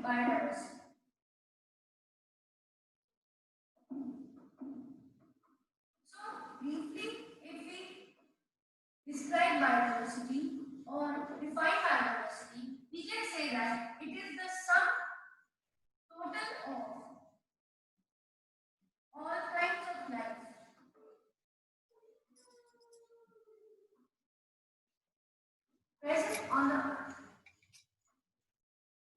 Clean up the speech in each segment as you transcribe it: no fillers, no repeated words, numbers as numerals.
biodiversity. So briefly, if we describe biodiversity or define biodiversity, we can say that it is the sum total of all kinds of life present on the earth.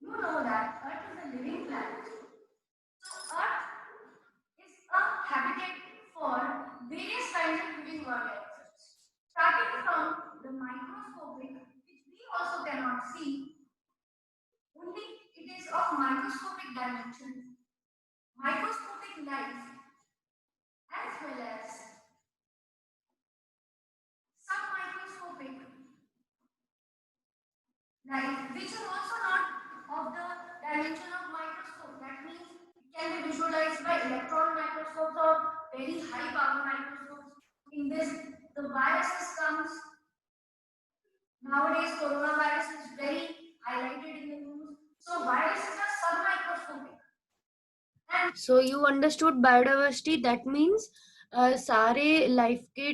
You know that earth is a living planet. So earth is a habitat for various kinds of living organisms. Starting from the microscopic, which we also cannot see, only it is of microscopic dimension, microscopic life, as well as submicroscopic life, which is also not of the dimension of microscope. That means it can be visualized by electron microscopes or very high power microscopes. In this, the viruses comes. Nowadays, coronavirus is very highlighted in the news. So viruses are submicroscopic. So you understood biodiversity. That means सारे life के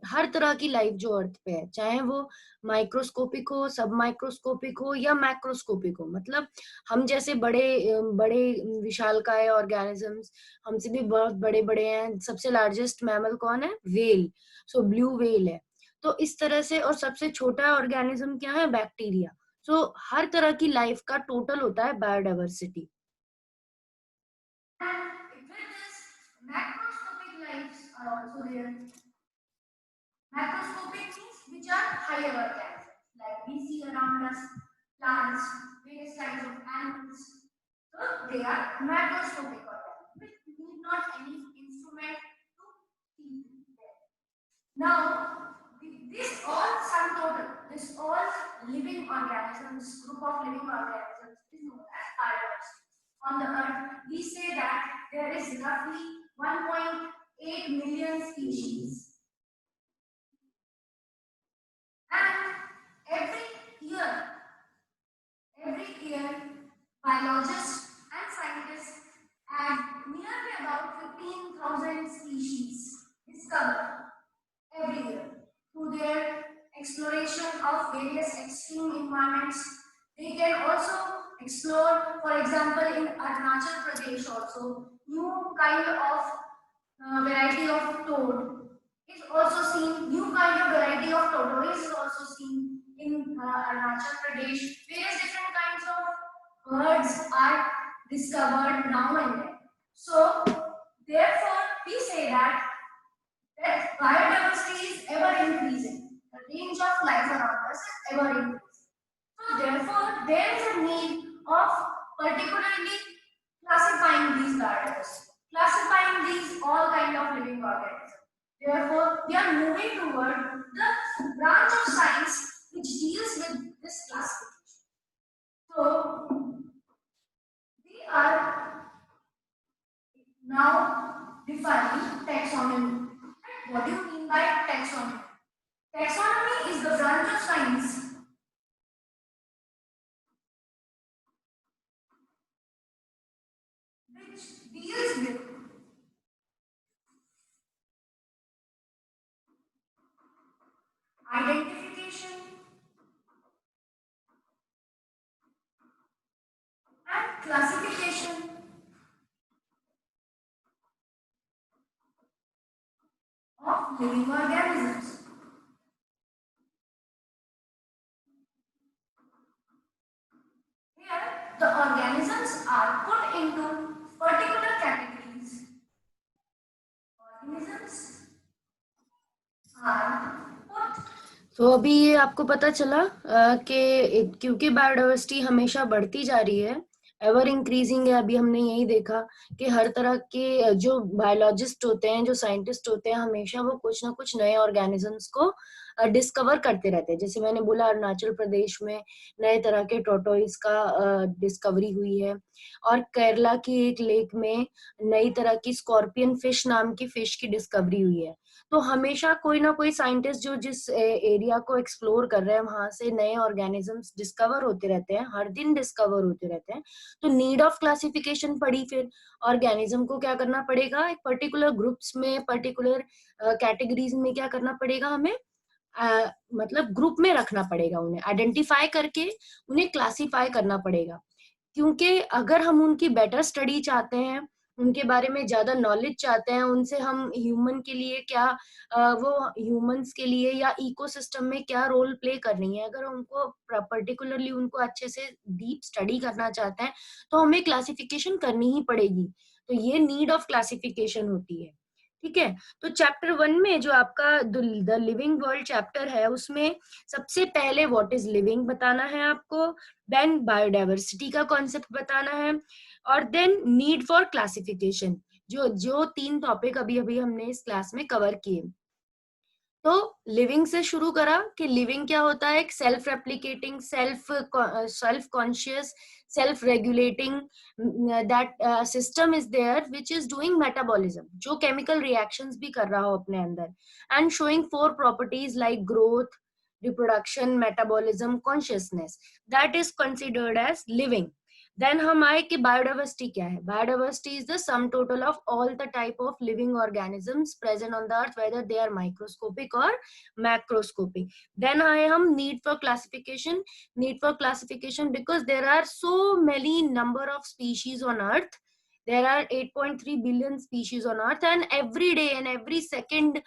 हर तरह की life जो अर्थ पे है, चाहे वो microscopic हो, सब माइक्रोस्कोपिक हो या मैक्रोस्कोपिक हो, मतलब हम जैसे बड़े बड़े विशालकाय ऑर्गेनिजम्स हमसे भी बहुत बड़े बड़े हैं. सबसे लार्जेस्ट मैमल कौन है? वेल. सो ब्लू वेल है. तो इस तरह से, और सबसे छोटा ऑर्गेनिज्म क्या है? बैक्टीरिया. सो हर तरह की लाइफ का टोटल होता है biodiversity. And with this, macroscopic lives are also there. Macroscopic means which are higher organisms, like we see around us, plants, various kinds of animals. So they are macroscopic organisms, which need not any instrument to see them. Now, this all sum total, this all living organisms, group of living organisms is known as biodiversity. On the earth, we say that there is roughly 1.8 million species. And every year, biologists and scientists add nearly about 15,000 species discovered every year through their exploration of various extreme environments. They can also explore, for example, in Arunachal Pradesh also, new kind of variety of toad is also seen, new kind of variety of tortoise is also seen in Arunachal Pradesh. Various different kinds of birds are discovered now and then. So, therefore, we say that biodiversity is ever increasing. The range of life around us is ever increasing. So therefore, there is a need of particularly classifying these biodiversity, classifying these all kind of living organisms. Therefore, we are moving toward the branch of science which deals with this classification. So we are now defining taxonomy. What do you mean by taxonomy? Taxonomy is the branch of science which deals with identification and classification of living organisms. Here, the organisms are put into particular categories. Organisms are put. तो अभी ये आपको पता चला कि क्योंकि biodiversity हमेशा बढ़ती जा रही है, एवर इंक्रीजिंग है. अभी हमने यही देखा कि हर तरह के जो बायोलॉजिस्ट होते हैं, जो साइंटिस्ट होते हैं, हमेशा वो कुछ ना कुछ नए ऑर्गेनिजम्स को डिस्कवर करते रहते हैं। जैसे मैंने बोला अरुणाचल प्रदेश में नए तरह के टोटोइस का डिस्कवरी हुई है, और केरला की एक लेक में नई तरह की स्कॉर्पियन फिश नाम की फिश की डिस्कवरी हुई है। तो हमेशा कोई ना कोई साइंटिस्ट जो जिस एरिया को एक्सप्लोर कर रहे हैं वहां से नए ऑर्गेनिजम्स डिस्कवर होते रहते हैं, हर दिन डिस्कवर होते रहते हैं। तो नीड ऑफ क्लासिफिकेशन पड़ी, फिर ऑर्गेनिज्म को क्या करना पड़ेगा, एक पर्टिकुलर ग्रुप्स में, पर्टिकुलर कैटेगरीज में क्या करना पड़ेगा हमें, मतलब ग्रुप में रखना पड़ेगा, उन्हें आइडेंटिफाई करके उन्हें क्लासिफाई करना पड़ेगा। क्योंकि अगर हम उनकी बेटर स्टडी चाहते हैं, उनके बारे में ज्यादा नॉलेज चाहते हैं, उनसे हम ह्यूमन के लिए क्या वो ह्यूमंस के लिए या इकोसिस्टम में क्या रोल प्ले कर रही है, अगर उनको पर्टिकुलरली उनको अच्छे से डीप स्टडी करना चाहते हैं तो हमें क्लासिफिकेशन करनी ही पड़ेगी। तो ये नीड ऑफ क्लासिफिकेशन होती है। ठीक है, तो चैप्टर 1 में जो आपका द लिविंग वर्ल्ड चैप्टर है उसमें सबसे पहले व्हाट इज लिविंग बताना है आपको, देन बायोडाइवर्सिटी का कॉन्सेप्ट बताना है, और देन नीड फॉर क्लासिफिकेशन। जो जो 3 टॉपिक अभी अभी हमने इस क्लास में कवर किए। तो लिविंग से शुरू करा कि लिविंग क्या होता है, एक self replicating, self conscious, self regulating that system is there which is doing metabolism, जो केमिकल रिएक्शंस भी कर रहा हो अपने अंदर, and showing 4 properties like growth, reproduction, metabolism, consciousness, that is considered as living. Then हम आए कि बायोडाइवर्सिटी क्या है। Biodiversity is the sum total of all the type of living organisms present on the earth, whether they are microscopic और macroscopic. Then आए हम need for classification. Need for classification because there are so many number of species on earth. There are 8.3 billion species on earth, and every day and every second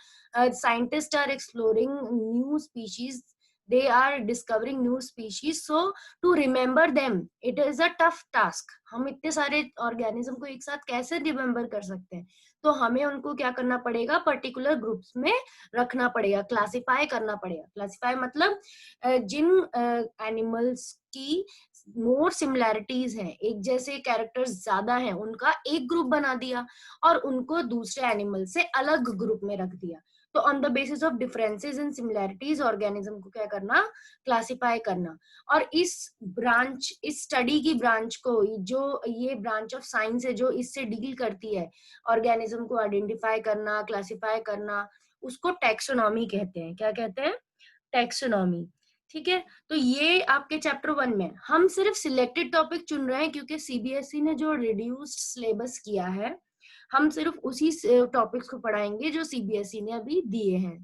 scientists are exploring new species. They are discovering new species, so to remember them it is a tough task. हम इतने सारे organism को एक साथ कैसे remember कर सकते हैं, तो हमें उनको क्या करना पड़ेगा, पर्टिकुलर ग्रुप्स में रखना पड़ेगा, क्लासिफाई करना पड़ेगा। क्लासिफाई मतलब जिन एनिमल्स की मोर सिमिलैरिटीज हैं, एक जैसे कैरेक्टर्स ज्यादा हैं, उनका एक ग्रुप बना दिया और उनको दूसरे एनिमल से अलग ग्रुप में रख दिया। तो on the basis of differences in similarities organism को क्या करना, क्लासिफाई करना। और इस ब्रांच, इस स्टडी की ब्रांच को, जो ये ब्रांच ऑफ साइंस है जो इससे डील करती है ऑर्गेनिज्म को आइडेंटिफाई करना, क्लासिफाई करना, उसको टैक्सोनॉमी कहते हैं। क्या कहते हैं, टैक्सोनॉमी। ठीक है, तो ये आपके चैप्टर 1 में हम सिर्फ सिलेक्टेड टॉपिक चुन रहे हैं क्योंकि सीबीएसई ने जो रिड्यूस्ड सिलेबस किया है, हम सिर्फ उसी टॉपिक्स को पढ़ाएंगे जो सीबीएसई ने अभी दिए हैं,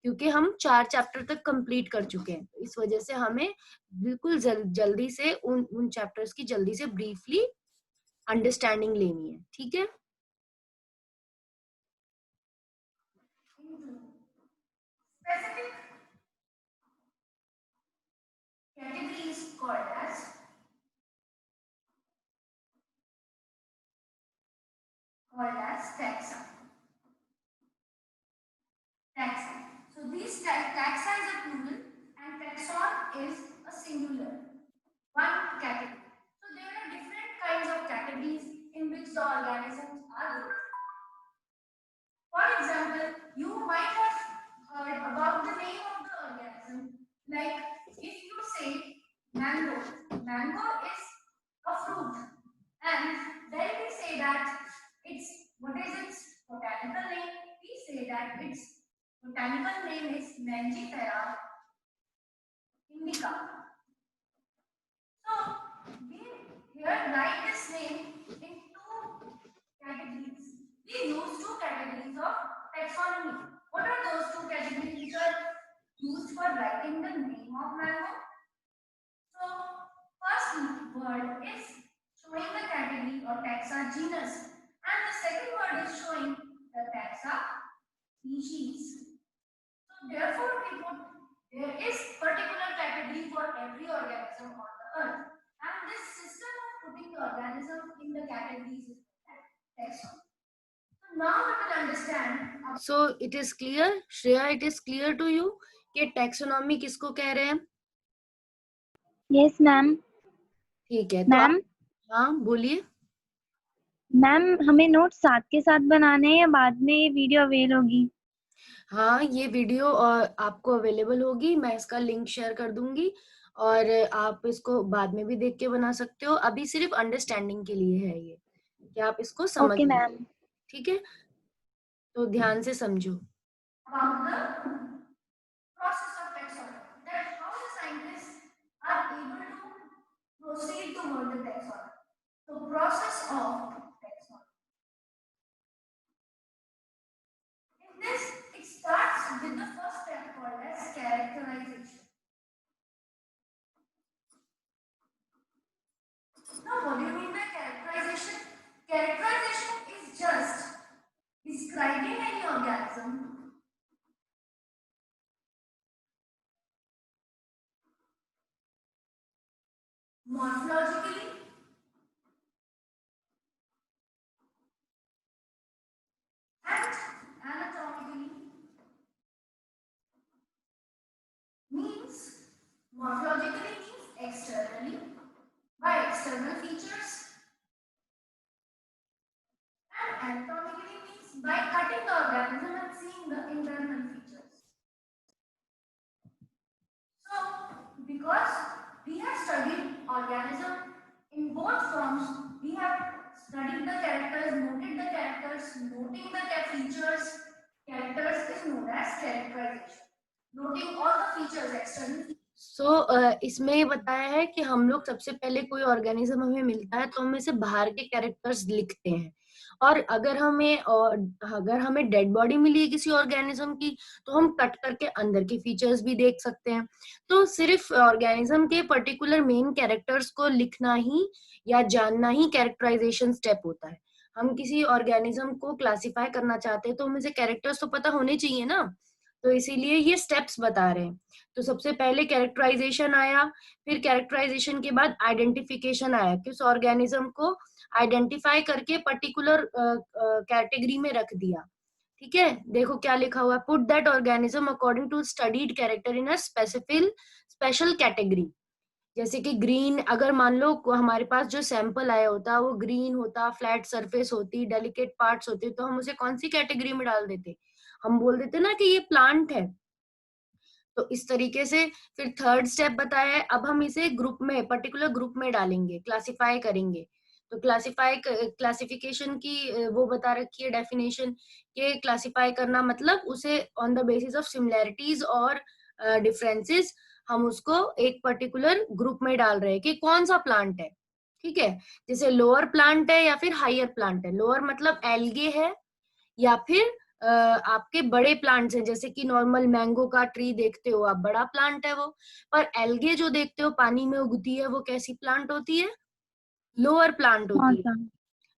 क्योंकि हम 4 चैप्टर तक कंप्लीट कर चुके हैं। इस वजह से हमें बिल्कुल जल्दी से उन चैप्टर्स की जल्दी से ब्रीफली अंडरस्टैंडिंग लेनी है। ठीक है, Specific category is called as taxa. Taxa. So these taxa is a plural and taxon is a singular. One category. So there are different kinds of categories in which the organisms are grouped. For example, you might have heard about the name of the organism. Like if you say mango, mango is a fruit, and then we say that what is its botanical name? We say that its botanical name is Mangifera indica. So we here write this name in 2 categories. We use 2 categories of taxonomy. What are those 2 categories which are used for writing the name of mango? So first word is showing the category or taxa genus, and the second word is showing the taxa species. So therefore there is particular category for every organism on the earth, and this system of putting the organism in the categories is taxonomy. So now we will understand. so it is clear, Shreya, it is clear to you कि taxonomy किसको कह रहे हैं? Yes ma'am. ठीक है, तो ma'am, हाँ बोलिए। मैम हमें नोट साथ के साथ बनाने हैं या बाद में ये वीडियो अवेल होगी? हाँ, ये वीडियो आपको अवेलेबल होगी, मैं इसका लिंक शेयर कर दूंगी और आप इसको बाद में भी देख के बना सकते हो। अभी सिर्फ अंडरस्टैंडिंग के लिए है ये, कि आप इसको समझ Okay, लो, ma'am. ठीक है? तो ध्यान से समझो। About the process of taxonomy, that how the scientists are able to proceed toward the taxonomy. So process of taxonomy. In this, it starts with the first step called as characterization. Now, what do you mean by characterization? Characterization is just describing any organism morphologically and anatomically. Means morphologically means externally by external features, and anatomically means by cutting the organism and seeing the internal features. So, because we have studied organism in both forms, we have studied the characters, noted the characters, noting the features. Characters is known as characterization. Noting all the features external. इसमें ये बताया है कि हम लोग सबसे पहले कोई ऑर्गेनिज्म हमें मिलता है तो हम इसे बाहर के कैरेक्टर्स लिखते हैं, और अगर हमें डेड बॉडी मिली है किसी ऑर्गेनिज्म की तो हम कट करके अंदर के फीचर्स भी देख सकते हैं। तो सिर्फ ऑर्गेनिज्म के पर्टिकुलर मेन कैरेक्टर्स को लिखना ही या जानना ही कैरेक्टराइजेशन स्टेप होता है। हम किसी ऑर्गेनिज्म को क्लासिफाई करना चाहते हैं तो हमें से कैरेक्टर्स तो पता होने चाहिए ना, तो इसीलिए ये स्टेप्स बता रहे हैं। तो सबसे पहले कैरेक्टराइजेशन आया, फिर कैरेक्टराइजेशन के बाद आइडेंटिफिकेशन आया कि उस ऑर्गेनिज्म को आइडेंटिफाई करके पर्टिकुलर कैटेगरी में रख दिया। ठीक है, देखो क्या लिखा हुआ है, put that organism according to studied character in a special category. जैसे कि ग्रीन, अगर मान लो हमारे पास जो सैंपल आया होता वो ग्रीन होता, फ्लैट सरफेस होती, डेलिकेट पार्ट्स होते, तो हम उसे कौन सी कैटेगरी में डाल देते? हम बोल देते ना कि ये प्लांट है। तो इस तरीके से फिर थर्ड स्टेप बताया है, अब हम इसे ग्रुप में, पर्टिकुलर ग्रुप में डालेंगे, क्लासिफाई करेंगे। तो क्लासिफिकेशन की वो बता रखी है डेफिनेशन, के क्लासिफाई करना मतलब उसे on the basis of similarities और डिफरेंसेस हम उसको एक पर्टिकुलर ग्रुप में डाल रहे हैं कि कौन सा प्लांट है। ठीक है, जैसे लोअर प्लांट है या फिर हायर प्लांट है। लोअर मतलब एल्गे है या फिर आपके बड़े प्लांट्स हैं, जैसे कि नॉर्मल मैंगो का ट्री देखते हो आप, बड़ा प्लांट है वो। पर एल्गे जो देखते हो पानी में उगती है, वो कैसी प्लांट होती है? लोअर प्लांट होती है। Awesome.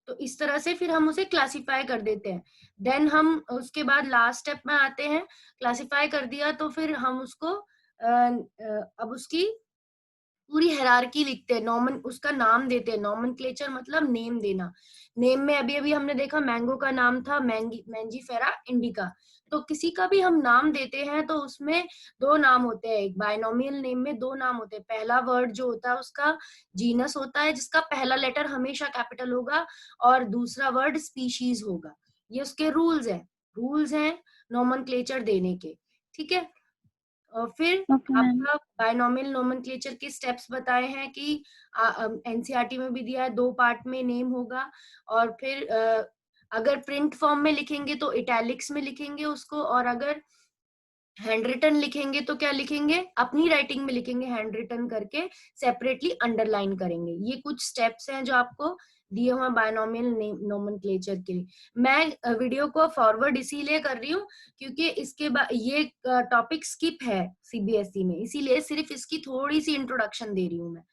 तो इस तरह से फिर हम उसे क्लासिफाई कर देते हैं। देन हम उसके बाद लास्ट स्टेप में आते हैं, क्लासिफाई कर दिया तो फिर हम उसको अब उसकी पूरी हायरार्की लिखते हैं, नॉमन उसका नाम देते हैं। नॉमेनक्लेचर मतलब नेम देना। नेम में अभी अभी हमने देखा मैंगो का नाम था मैंजीफेरा इंडिका। तो किसी का भी हम नाम देते हैं तो उसमें दो नाम होते हैं, एक बायनोमियल नेम में दो नाम होते हैं। पहला वर्ड जो होता है उसका जीनस होता है जिसका पहला लेटर हमेशा कैपिटल होगा, और दूसरा वर्ड स्पीशीज होगा। ये उसके रूल्स हैं नॉमेनक्लेचर देने के। ठीक है, और फिर Okay, ma'am. आपका बायनोमियल नोमेनक्लेचर के स्टेप्स बताए हैं कि एनसीईआरटी में भी दिया है, 2 पार्ट में नेम होगा। और फिर अगर प्रिंट फॉर्म में लिखेंगे तो इटैलिक्स में लिखेंगे उसको, और अगर हैंड रिटन लिखेंगे तो क्या लिखेंगे? अपनी राइटिंग में लिखेंगे, हैंड रिटन करके सेपरेटली अंडरलाइन करेंगे। ये कुछ स्टेप्स हैं जो आपको दिए हुए बायनोमियल नोमेनक्लेचर के लिए। मैं वीडियो को फॉरवर्ड इसीलिए कर रही हूँ क्योंकि इसके बाद ये टॉपिक स्किप है सीबीएसई में, इसीलिए सिर्फ इसकी थोड़ी सी इंट्रोडक्शन दे रही हूँ मैं।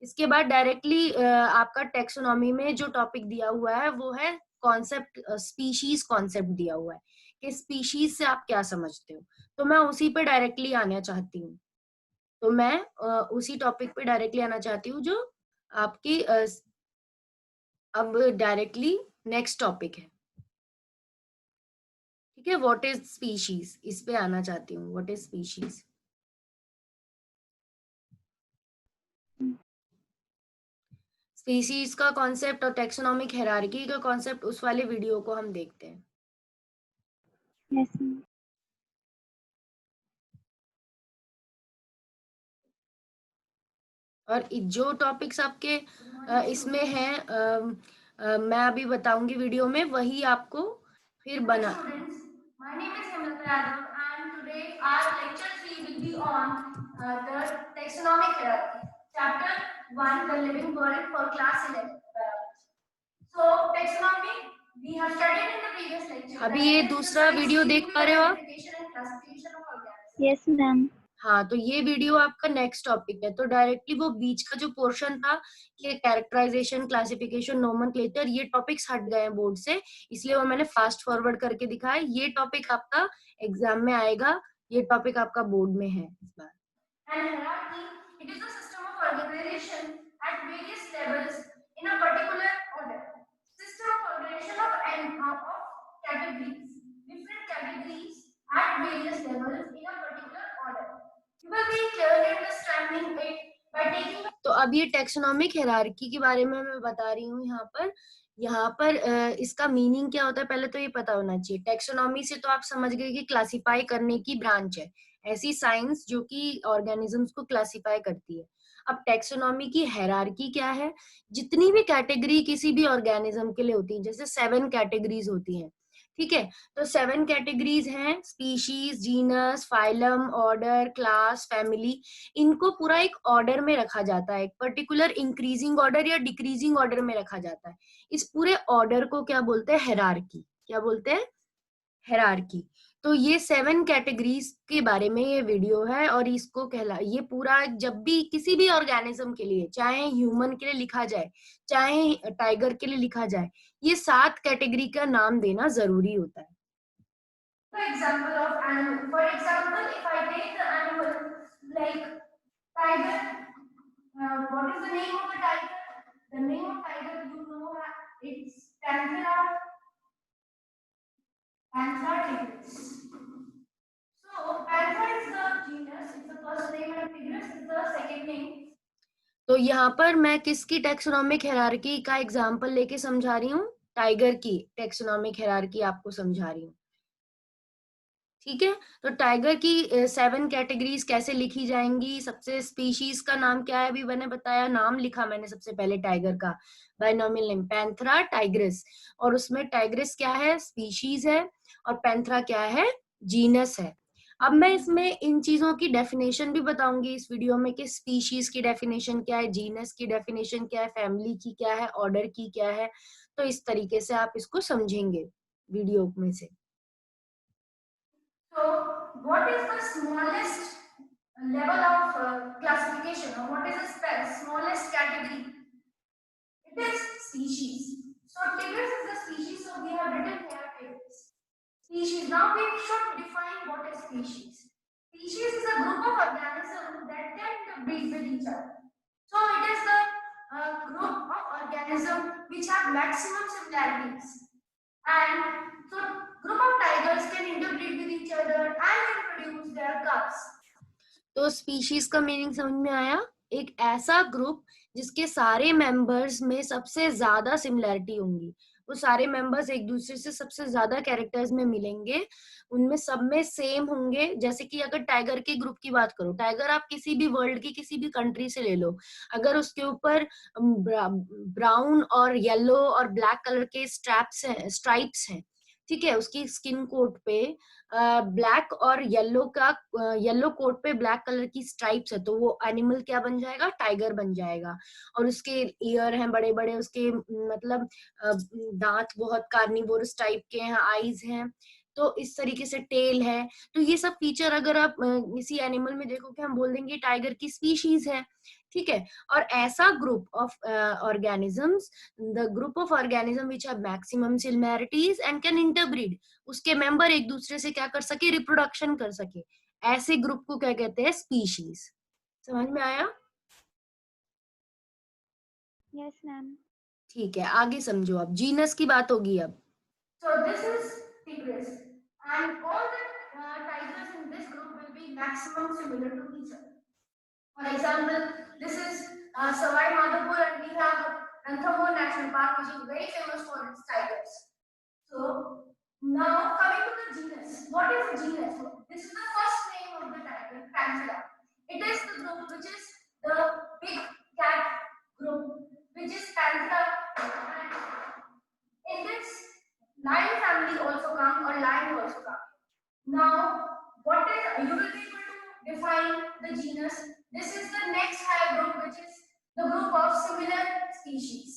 इसके बाद डायरेक्टली आपका टेक्सोनॉमी में जो टॉपिक दिया हुआ है वो है कॉन्सेप्ट, स्पीशीज कॉन्सेप्ट दिया हुआ है कि स्पीशीज से आप क्या समझते हो। तो मैं उसी पे डायरेक्टली आना चाहती हूँ। तो मैं उसी टॉपिक पे डायरेक्टली आना चाहती हूँ जो आपकी अब डायरेक्टली नेक्स्ट टॉपिक है। ठीक है, व्हाट इज स्पीशीज, इस पे आना चाहती हूँ। What is species? स्पीशीज का कॉन्सेप्ट और टेक्सोनॉमिक हायरार्की का कॉन्सेप्ट, उस वाले वीडियो को हम देखते हैं। Yes, ma'am. और जो टॉपिक्स आपके इसमें हैं मैं अभी बताऊंगी वीडियो में, वही आपको फिर बना। Students, my name is Hemant Yadav and today our lecture 3 will be on the taxonomic hierarchy. Chapter 1, the living world for class 11. So taxonomy we have studied in the previous lecture. अभी ये दूसरा video देख पा रहे हो आप? Identification and classification of organisms. Yes, ma'am. हाँ, तो ये वीडियो आपका नेक्स्ट टॉपिक है। तो डायरेक्टली वो बीच का जो पोर्शन था कि कैरेक्टराइजेशन, क्लासिफिकेशन, नोमेनक्लेचर, ये टॉपिक्स हट गए हैं बोर्ड से, इसलिए वो मैंने फास्ट फॉरवर्ड करके दिखाया। ये टॉपिक आपका एग्जाम में आएगा, ये टॉपिक आपका बोर्ड में है इस बार। And hierarchy, it is a system of organization at various levels in a particular order. System of organization of categories, different categories at various levels in a particular order. You will be clearly understanding it by taking. तो अब ये taxonomic hierarchy के बारे में मैं बता रही हूँ यहाँ पर इसका मीनिंग क्या होता है पहले तो ये पता होना चाहिए। टेक्सोनॉमी से तो आप समझ गए कि क्लासिफाई करने की ब्रांच है, ऐसी साइंस जो कि ऑर्गेनिजम्स को क्लासिफाई करती है। अब टेक्सोनॉमी की हायरार्की क्या है? जितनी भी कैटेगरी किसी भी ऑर्गेनिज्म के लिए होती है, जैसे 7 कैटेगरीज होती हैं, ठीक है, तो 7 कैटेगरीज हैं, species, genus, phylum, order, class, family. इनको पूरा एक ऑर्डर में रखा जाता है, एक पर्टिकुलर इंक्रीजिंग ऑर्डर या डिक्रीजिंग ऑर्डर में रखा जाता है। इस पूरे ऑर्डर को क्या बोलते हैं? हायरार्की। क्या बोलते हैं? हायरार्की। तो ये 7 कैटेगरीज के बारे में ये वीडियो है, और इसको ये पूरा जब भी किसी भी ऑर्गेनिज्म के लिए, चाहे ह्यूमन के लिए लिखा जाए, चाहे टाइगर के लिए लिखा जाए, ये 7 कैटेगरी का नाम देना जरूरी होता है। For example of animal. For example, if I take the animal like tiger, what is the name of the tiger? The name of tiger, you know, it's Panthera. Panthera tigris. So Panthera is the genus, it's the first name, and tigris is the second name. तो यहाँ पर मैं किसकी taxonomic hierarchy का example लेके समझा रही हूँ? टाइगर की टेक्सोनॉमिक हायरार्की आपको समझा रही हूँ, ठीक है। तो टाइगर की 7 कैटेगरीज कैसे लिखी जाएंगी? सबसे स्पीशीज का नाम क्या है? अभी मैंने बताया, नाम लिखा मैंने सबसे पहले टाइगर का, बाइनोमियल नेम पैंथरा टाइग्रिस, और उसमें टाइग्रिस क्या है? स्पीशीज है, और पैंथरा क्या है? जीनस है। अब मैं इसमें इन चीजों की डेफिनेशन भी बताऊंगी इस वीडियो में कि स्पीशीज की डेफिनेशन क्या है, जीनस की डेफिनेशन क्या है, फैमिली की क्या है, ऑर्डर की क्या है। तो इस तरीके से आप इसको समझेंगे वीडियो में से। So, what is the smallest level of classification, or what is the smallest category? It is species. So, tigris is the species. So, we have written here tigris. Species. Now, we should define what is species. Species is a group of organisms that can breed with each other. So, it is the group of organisms which have maximum similarities. And so group of tigers can interbreed with each other and can produce their cubs. तो species का meaning समझ में आया? एक ऐसा group जिसके सारे members में सबसे ज्यादा सिमिलैरिटी होंगी, वो सारे मेंबर्स एक दूसरे से सबसे ज्यादा कैरेक्टर्स में मिलेंगे, उनमें सब में सेम होंगे। जैसे कि अगर टाइगर के ग्रुप की बात करो, टाइगर आप किसी भी वर्ल्ड की किसी भी कंट्री से ले लो, अगर उसके ऊपर ब्राउन और येलो और ब्लैक कलर के स्ट्राइप्स हैं, ठीक है, उसकी स्किन कोट पे ब्लैक और येलो कोट पे ब्लैक कलर की स्ट्राइप्स है, तो वो एनिमल क्या बन जाएगा? टाइगर बन जाएगा। और उसके ईयर हैं बड़े बड़े, उसके मतलब दांत बहुत कार्निवोरस टाइप के हैं, आईज हैं, तो इस तरीके से टेल है। तो ये सब फीचर अगर आप किसी एनिमल में देखोगे, हम बोल देंगे टाइगर की स्पीशीज है, ठीक है। और ऐसा group of organisms, the group of organism which have maximum similarities and can interbreed, उसके मेंबर एक दूसरे से क्या कर सके? रिप्रोडक्शन कर सके, ऐसे ग्रुप को क्या कहते हैं? स्पीशीज। समझ में आया? Yes, ma'am. ठीक है, आगे समझो। अब जीनस की बात होगी अब। So this is tigris, and all the tigers in this group will be maximum similar to each other. For example, this is Savai Madhopur, and we have Ranthambore National Park, which is very famous for its tigers. So now coming to the genus, what is a genus? This is the first name of the tiger, Panthera. It is the group which is the big cat group, which is Panthera. And in this, lion family also come or lion also come. Now, what is you will be able to define the genus. This is the next higher group, which is the group of similar species.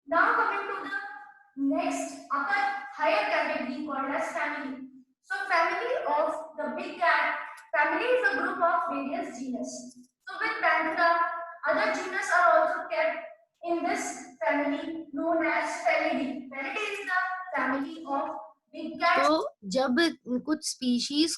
Now coming to the next upper higher category called as family. So family of the big cat family is a group of various genus. So with Panthera, other genus are also kept in this family known as Felidae. Felidae is the family of big cats. तो जब कुछ species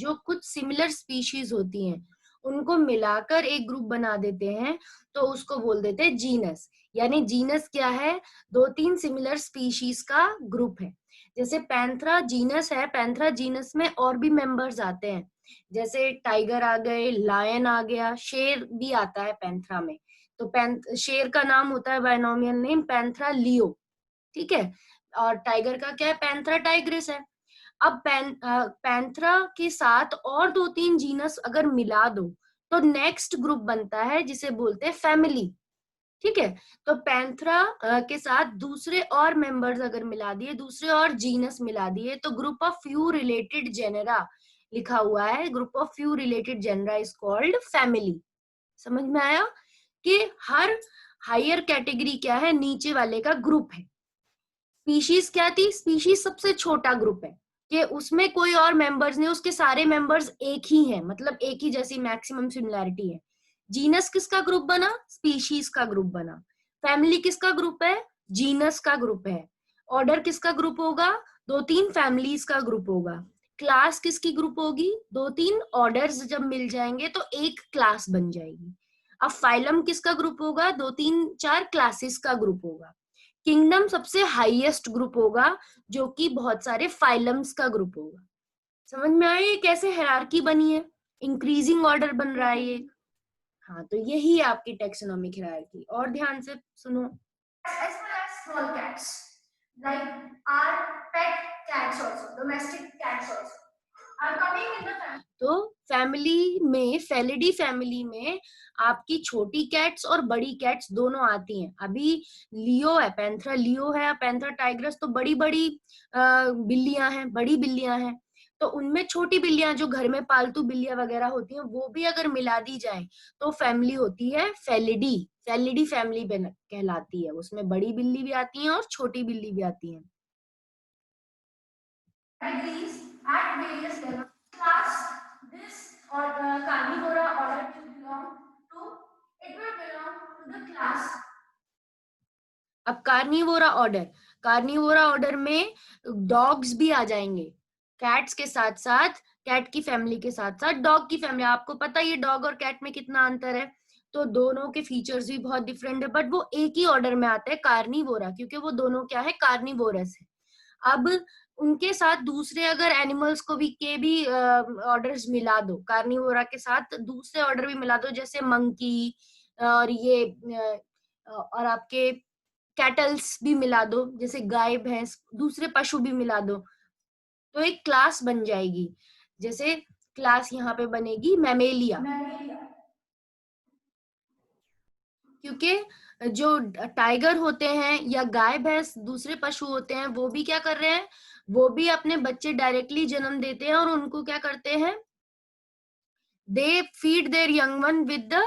जो कुछ similar species होती हैं उनको मिलाकर एक ग्रुप बना देते हैं तो उसको बोल देते हैं जीनस। यानी जीनस क्या है? 2-3 सिमिलर स्पीशीज का ग्रुप है। जैसे पैंथरा जीनस है, पैंथरा जीनस में और भी मेंबर्स आते हैं, जैसे टाइगर आ गए, लायन आ गया, शेर भी आता है पैंथरा में। तो शेर का नाम होता है बाइनोमियल नेम पैंथरा लियो, ठीक है। और टाइगर का क्या है? पैंथरा टाइग्रिस है। अब पैंथरा के साथ और 2-3 जीनस अगर मिला दो तो नेक्स्ट ग्रुप बनता है जिसे बोलते हैं फैमिली, ठीक है। तो पैंथरा के साथ दूसरे और मेंबर्स अगर मिला दिए, दूसरे और जीनस मिला दिए तो group of few related genera लिखा हुआ है। Group of few related genera is called family. समझ में आया कि हर हायर कैटेगरी क्या है? नीचे वाले का ग्रुप है। स्पीशीज क्या थी? स्पीशीज सबसे छोटा ग्रुप है कि उसमें कोई और मेंबर्स नहीं, उसके सारे मेंबर्स एक ही हैं, मतलब एक ही जैसी मैक्सिमम सिमिलैरिटी है। जीनस किसका ग्रुप बना? स्पीशीज का ग्रुप बना। फैमिली किसका ग्रुप है? जीनस का ग्रुप है। ऑर्डर किसका ग्रुप होगा? 2-3 फैमिलीज का ग्रुप होगा। क्लास किसकी ग्रुप होगी? 2-3 ऑर्डर्स जब मिल जाएंगे तो एक क्लास बन जाएगी। अब फाइलम किसका ग्रुप होगा? 2-3-4 क्लासेस का ग्रुप होगा। किंगडम सबसे हाईएस्ट ग्रुप होगा जो कि बहुत सारे फाइलम्स का ग्रुप होगा। समझ में आया ये कैसे हायरार्की बनी है? इंक्रीजिंग ऑर्डर बन रहा है ये। हाँ, तो यही है आपकी टेक्सोनोमिक हायरार्की। और ध्यान से सुनो। As well as small cats, like our pet cats also, domestic cats also, are coming in the family. तो फैमिली में, फेलिडी फैमिली में आपकी छोटी कैट्स और बड़ी कैट्स दोनों आती हैं। अभी लियो है, पैंथरा लियो है, पैंथरा टाइग्रस तो बड़ी बड़ी बिल्लियां हैं, बड़ी बिल्लियां हैं। तो उनमें छोटी बिल्लियां जो घर में पालतू बिल्लियां वगैरह होती हैं वो भी अगर मिला दी जाए तो फैमिली होती है फेलिडी। फेलिडी फैमिली कहलाती है। उसमें बड़ी बिल्ली भी आती है और छोटी बिल्ली भी आती है। Categories at various levels. Class, this or carnivora order will belong to, it will belong to the class. अब कार्निवोरा ऑर्डर में डॉग्स भी आ जाएंगे। कैट्स के साथ साथ, कैट की फैमिली के साथ साथ डॉग की फैमिली। आपको पता है ये डॉग और कैट में कितना अंतर है? तो दोनों के फीचर्स भी बहुत डिफरेंट है, बट वो एक ही ऑर्डर में आते हैं, कार्निवोरा, क्योंकि वो दोनों क्या है? कार्निवोरस है। अब उनके साथ दूसरे अगर एनिमल्स को भी ऑर्डर्स मिला दो, कार्निवोरा के साथ दूसरे ऑर्डर भी मिला दो, जैसे मंकी और ये और आपके कैटल्स भी मिला दो, जैसे गाय भैंस, दूसरे पशु भी मिला दो, तो एक क्लास बन जाएगी। जैसे क्लास यहाँ पे बनेगी मैमेलिया, क्योंकि जो टाइगर होते हैं या गाय भैंस दूसरे पशु होते हैं वो भी क्या कर रहे हैं? वो भी अपने बच्चे डायरेक्टली जन्म देते हैं और उनको क्या करते हैं? They feed there young one with the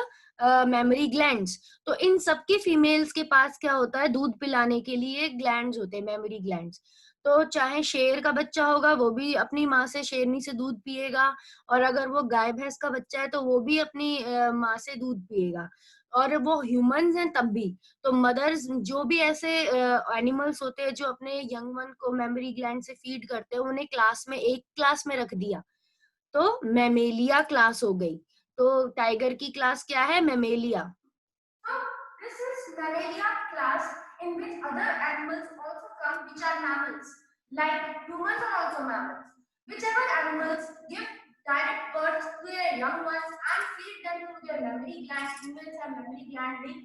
mammary glands. तो इन सबके फीमेल्स के पास क्या होता है? दूध पिलाने के लिए ग्लैंड्स होते हैं, मेमोरी ग्लैंड्स। तो चाहे शेर का बच्चा होगा वो भी अपनी माँ से, शेरनी से दूध पिएगा, और अगर वो गाय भैंस का बच्चा है तो वो भी अपनी माँ से दूध पिएगा। और वो ह्यूमंस हैं तब भी। तो मदर्स, जो भी ऐसे एनिमल्स होते हैं जो अपने यंग वन को मेमोरी ग्लैंड से फीड करते हैं, उन्हें क्लास में, एक क्लास में रख दिया तो मैमेलिया क्लास हो गई। तो टाइगर की क्लास क्या है? Mammalia. So this is Mammalia class in which other animals also come, which are mammals. Like humans are also mammals. Whichever animals give direct birth to their young ones and feed them through their mammary glands. Humans have mammary gland with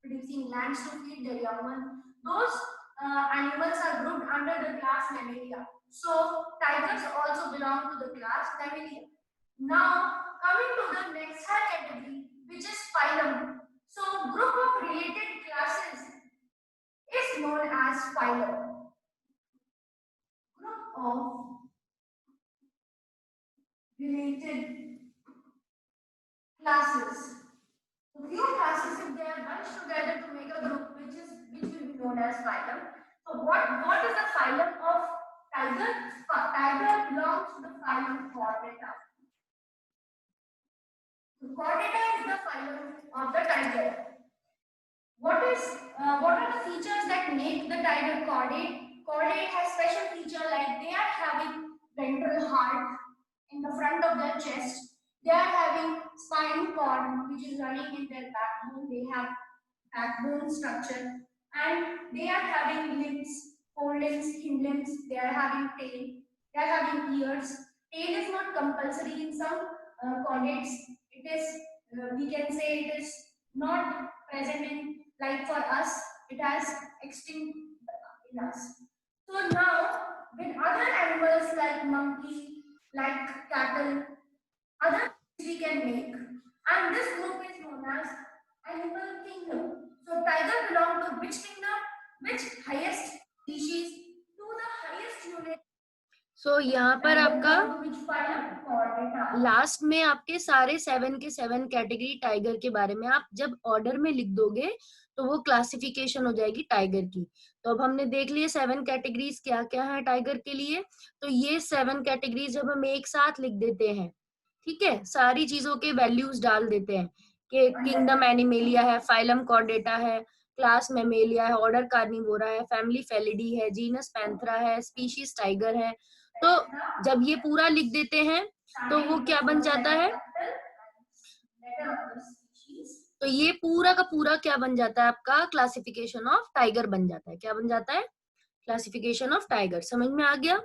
producing glands to feed their young ones. Those animals are grouped under the class Mammalia. So tigers also belong to the class Mammalia. Now coming to the next high category, which is phylum. So group of related classes is known as phylum. Group of related classes. So few classes, if they are bunched together to make a group, which will be known as phylum. So what is the phylum of tiger? Tiger belongs to the phylum Chordata. So Chordata is the phylum of the tiger. What are the features that make the tiger chordate? Chordate has special feature like they are having ventral heart in the front of their chest. They are having spinal cord which is running in their backbone. They have backbone structure and they are having limbs, forelimbs, hindlimbs. They are having tail. They are having ears. Tail is not compulsory in some chordates. It is we can say it is not present in like for us. It has extinct in us. So now with other animals like monkey, like cattle, other we can make, and this group is known as animal kingdom. So tiger belong to which kingdom? Which highest species to the highest unit? So यहाँ पर आपका which phylum? Chordata. Last में आपके सारे 7 के 7 category tiger के बारे में आप जब ऑर्डर में लिख दोगे तो वो क्लासिफिकेशन हो जाएगी टाइगर की। तो अब हमने देख लिए 7 कैटेगरीज क्या क्या है टाइगर के लिए। तो ये 7 कैटेगरीज जब हम एक साथ लिख देते हैं, ठीक है, सारी चीजों के वैल्यूज डाल देते हैं कि किंगडम एनिमेलिया है, फाइलम कॉर्डेटा है, क्लास मेमेलिया है, ऑर्डर कार्निवोरा है, फैमिली फेलिडी है, जीनस पैंथरा है, स्पीशीज टाइगर है। तो जब ये पूरा लिख देते हैं तो वो क्या बन जाता है? तो ये पूरा का पूरा क्या बन जाता है आपका? क्लासिफिकेशन ऑफ टाइगर बन जाता है। क्या बन जाता है? Classification of tiger. समझ में आ गया?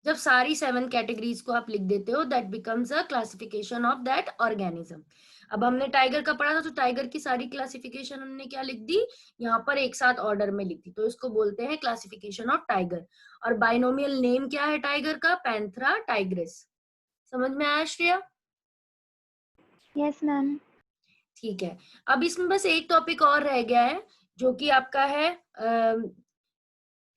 जब सारी 7 कैटेगरीज को आप लिख देते हो that becomes a classification of that organism. अब हमने टाइगर का पढ़ा था तो टाइगर की सारी क्लासिफिकेशन हमने क्या लिख दी? यहाँ पर एक साथ ऑर्डर में लिख दी। तो इसको बोलते हैं क्लासिफिकेशन ऑफ टाइगर। और बाइनोमियल नेम क्या है टाइगर का? Panthera Tigris. समझ में आया श्रेया? Yes ma'am. ठीक है, अब इसमें बस एक टॉपिक और रह गया है जो कि आपका है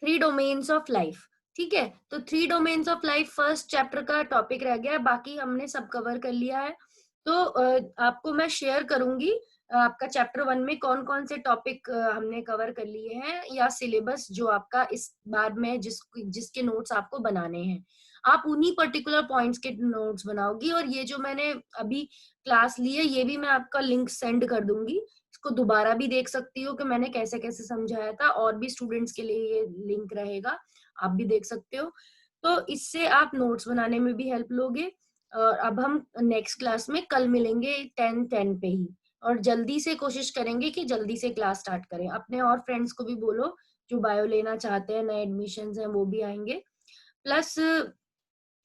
3 डोमेन्स ऑफ लाइफ। ठीक है, तो 3 domains of life first chapter का टॉपिक रह गया है, बाकी हमने सब कवर कर लिया है। तो आपको मैं शेयर करूंगी आपका चैप्टर 1 में कौन कौन से टॉपिक हमने कवर कर लिए हैं, या सिलेबस जो आपका इस बार में जिसके नोट्स आपको बनाने हैं। आप उन्हीं पर्टिकुलर पॉइंट्स के नोट्स बनाओगी, और ये जो मैंने अभी क्लास ली है ये भी मैं आपका लिंक सेंड कर दूंगी। इसको दोबारा भी देख सकती हो कि मैंने कैसे कैसे समझाया था, और भी स्टूडेंट्स के लिए ये लिंक रहेगा, आप भी देख सकते हो। तो इससे आप नोट्स बनाने में भी हेल्प लोगे। और अब हम नेक्स्ट क्लास में कल मिलेंगे 10:10 पे ही, और जल्दी से कोशिश करेंगे कि जल्दी से क्लास स्टार्ट करें। अपने और फ्रेंड्स को भी बोलो जो बायो लेना चाहते हैं, नए एडमिशंस हैं वो भी आएंगे। प्लस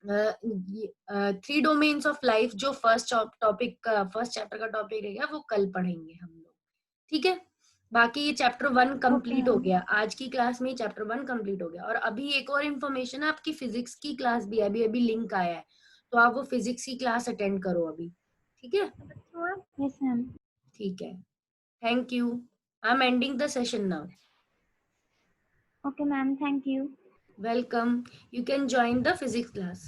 3 डोमेन्स ऑफ लाइफ जो फर्स्ट चैप्टर का टॉपिक रहेगा वो कल पढ़ेंगे हम लोग। ठीक है, बाकी ये चैप्टर 1 कंप्लीट हो गया। आज की क्लास में चैप्टर 1 कंप्लीट हो गया। और अभी एक और इन्फॉर्मेशन है, आपकी फिजिक्स की क्लास भी अभी अभी लिंक आया है, तो आप वो फिजिक्स की क्लास अटेंड करो अभी। ठीक है? Yes ma'am. ठीक है, thank you. I am ending the session now. Okay ma'am, thank you. Welcome, you can join the physics class.